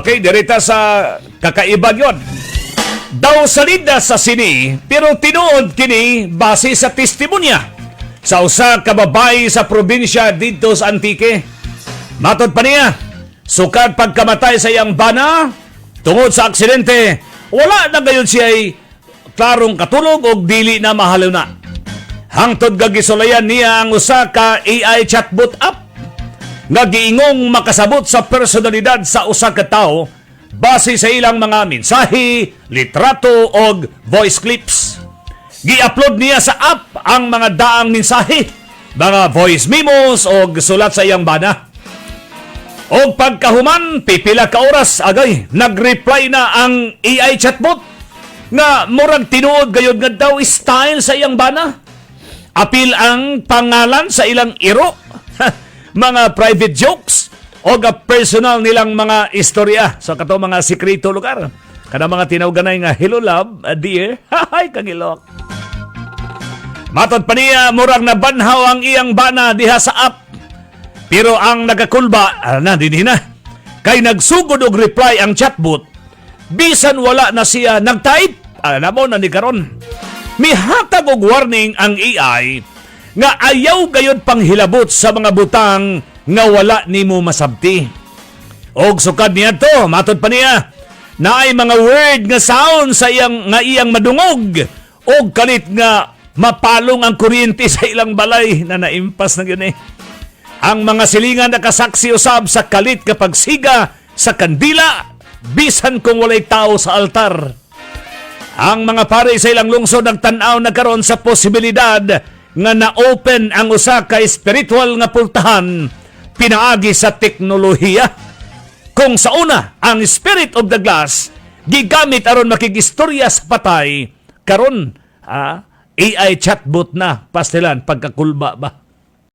Okay, dirita sa kakaiba yun. Daw salida sa sini, pero tinuod kini base sa testimonya sa usa ka babae sa probinsya dito sa Antique. Matod pa niya, sukad pagkamatay sa iyang bana tungod sa aksidente, wala na gayon siya ay klarong katulog o dili na mahalo na. Hangtod gagisulayan niya ang usa ka AI chatbot app nga giingong makasabot sa personalidad sa usa ka tawo base sa ilang mga mensahe, litrato o voice clips. Gi-upload niya sa app ang mga daang mensahe, mga voice memos o sulat sa iyang bana. O pagkahuman, pipila ka oras agay, nag-reply na ang AI chatbot nga murag tinuod gayud nga daw style sa iyang bana. Apil ang pangalan sa ilang iro, mga private jokes o personal nilang mga istorya. So kato mga sikrito lugar. Kada mga tinawganay nga hello love, dear, hay kangilok. Matod pa niya, murag na banhaw ang iyang bana diha sa app. Pero ang nagakulba, dinhi na, kay nagsugod og reply ang chatbot, bisan wala na siya nag-type, mo na ni karon. Mihatag og warning ang AI nga ayaw gayud panghilabot sa mga butang nga wala nimo masabti. Og sukad niya to, matod pa niya, naay mga word nga sound sa iyang madungog og kalit nga mapalong ang kuryente sa ilang balay na naimpas na yun eh. Ang mga silingan nakasaksi usab sa kalit kapag siga sa kandila bisan kung walay tao sa altar. Ang mga pare sa ilang lungsod nagtanaw na karon sa posibilidad nga na-open ang usa ka spiritual nga pultahan pinaagi sa teknolohiya. Kung sa una, ang Spirit of the Glass gigamit aron makigistorya sa patay, karon AI chatbot na pastilan pagkakulba ba.